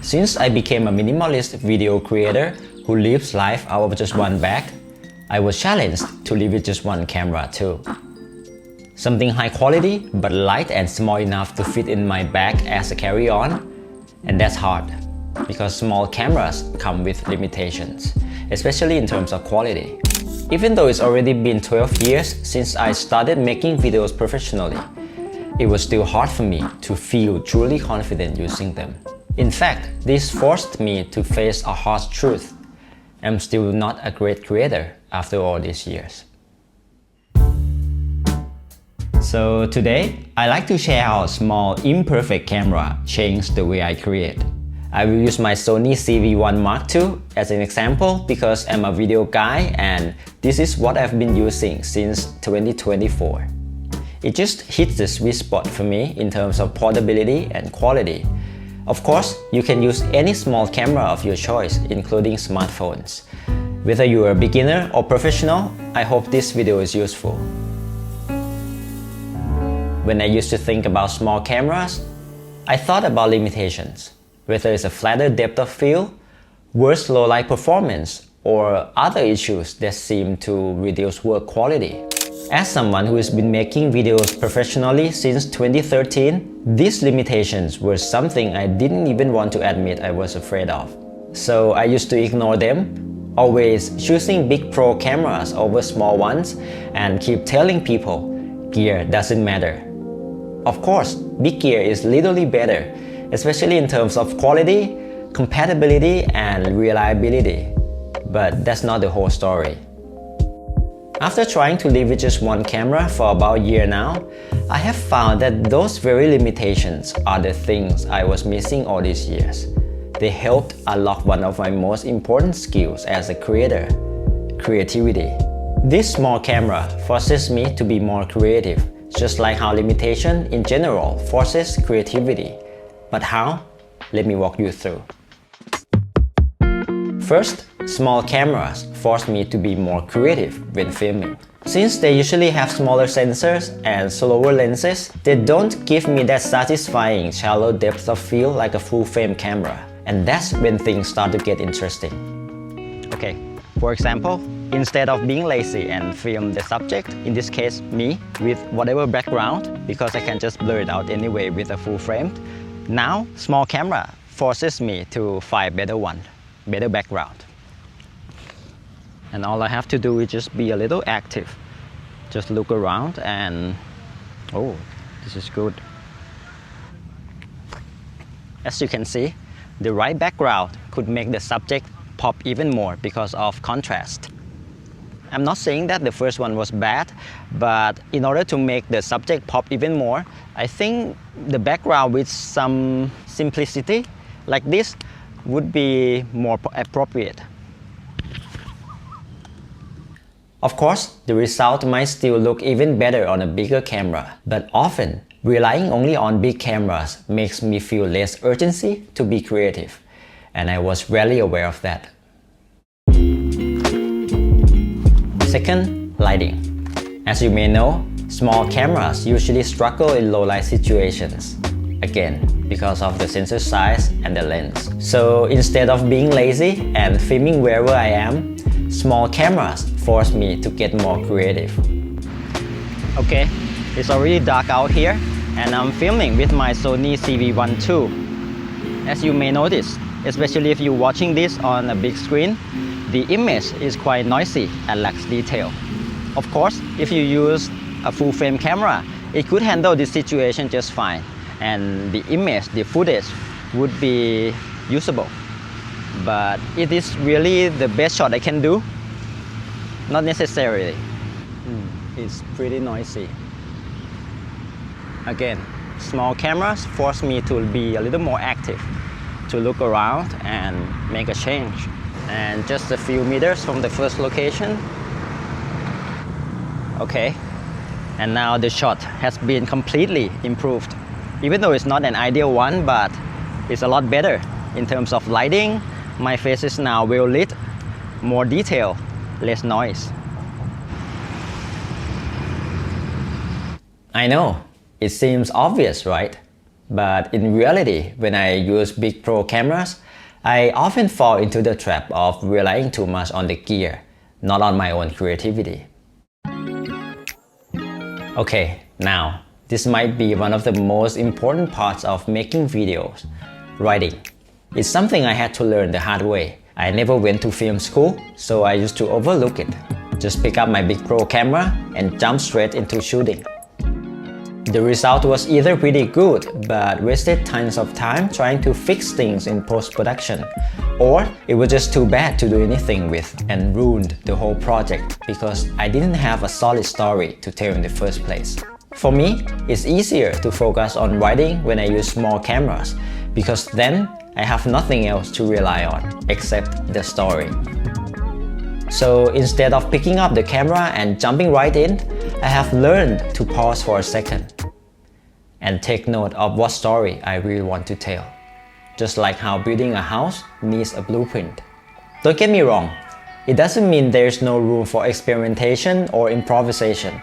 Since I became a minimalist video creator who lives life out of just one bag, I was challenged to live with just one camera too. Something high quality but light and small enough to fit in my bag as a carry-on. And that's hard, because small cameras come with limitations, especially in terms of quality. Even though it's already been 12 years since I started making videos professionally, it was still hard for me to feel truly confident using them. In fact, this forced me to face a harsh truth. I'm still not a great creator after all these years. So today, I like to share how a small imperfect camera changed the way I create. I will use my Sony ZV-1 II as an example because I'm a video guy and this is what I've been using since 2024. It just hits the sweet spot for me in terms of portability and quality. Of course, you can use any small camera of your choice, including smartphones. Whether you are a beginner or professional, I hope this video is useful. When I used to think about small cameras, I thought about limitations, whether it's a flatter depth of field, worse low-light performance, or other issues that seem to reduce work quality. As someone who has been making videos professionally since 2013, these limitations were something I didn't even want to admit I was afraid of. So I used to ignore them, always choosing big pro cameras over small ones, and keep telling people, gear doesn't matter. Of course, big gear is literally better, especially in terms of quality, compatibility, and reliability. But that's not the whole story. After trying to live with just one camera for about a year now, I have found that those very limitations are the things I was missing all these years. They helped unlock one of my most important skills as a creator: creativity. This small camera forces me to be more creative, just like how limitation in general forces creativity. But how? Let me walk you through. First, small cameras force me to be more creative when filming. Since they usually have smaller sensors and slower lenses, they don't give me that satisfying shallow depth of field like a full-frame camera. And that's when things start to get interesting. Okay, for example, instead of being lazy and film the subject, in this case me, with whatever background, because I can just blur it out anyway with a full frame, now small camera forces me to find better background. And all I have to do is just be a little active. Just look around and, oh, this is good. As you can see, the right background could make the subject pop even more because of contrast. I'm not saying that the first one was bad, but in order to make the subject pop even more, I think the background with some simplicity like this would be more appropriate. Of course, the result might still look even better on a bigger camera, but often, relying only on big cameras makes me feel less urgency to be creative, and I was rarely aware of that. Second, lighting. As you may know, small cameras usually struggle in low-light situations. Again, because of the sensor size and the lens. So instead of being lazy and filming wherever I am, small cameras force me to get more creative. Okay, it's already dark out here and I'm filming with my Sony ZV-1 II. As you may notice, especially if you're watching this on a big screen, the image is quite noisy and lacks detail. Of course, if you use a full-frame camera, it could handle this situation just fine, and the image, the footage, would be usable. But it is really the best shot I can do? Not necessarily. It's pretty noisy. Again, small cameras force me to be a little more active, to look around and make a change. And just a few meters from the first location. Okay, and now the shot has been completely improved. Even though it's not an ideal one, but it's a lot better in terms of lighting. My face is now well lit, more detail, less noise. I know, it seems obvious, right? But in reality, when I use big pro cameras, I often fall into the trap of relying too much on the gear, not on my own creativity. Okay, now, this might be one of the most important parts of making videos, writing. It's something I had to learn the hard way. I never went to film school, so I used to overlook it. Just pick up my big pro camera and jump straight into shooting. The result was either pretty good, but wasted tons of time trying to fix things in post-production, or it was just too bad to do anything with and ruined the whole project because I didn't have a solid story to tell in the first place. For me, it's easier to focus on writing when I use small cameras because then I have nothing else to rely on except the story. So instead of picking up the camera and jumping right in, I have learned to pause for a second and take note of what story I really want to tell. Just like how building a house needs a blueprint. Don't get me wrong, it doesn't mean there's no room for experimentation or improvisation.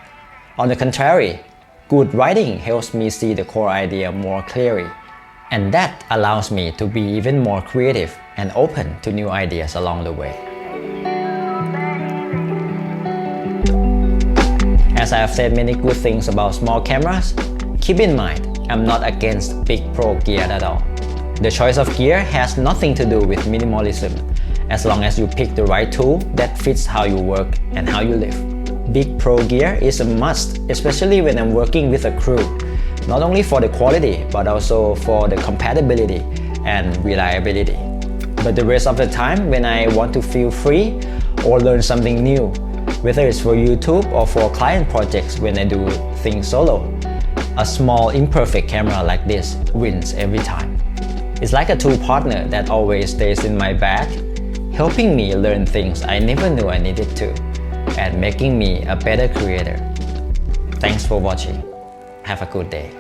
On the contrary, good writing helps me see the core idea more clearly. And that allows me to be even more creative and open to new ideas along the way. As I have said many good things about small cameras, keep in mind, I'm not against big pro gear at all. The choice of gear has nothing to do with minimalism, as long as you pick the right tool that fits how you work and how you live. Big pro gear is a must, especially when I'm working with a crew, not only for the quality, but also for the compatibility and reliability. But the rest of the time, when I want to feel free or learn something new, whether it's for YouTube or for client projects when I do things solo, a small imperfect camera like this wins every time. It's like a tool partner that always stays in my bag, helping me learn things I never knew I needed to, and making me a better creator. Thanks for watching. Have a good day.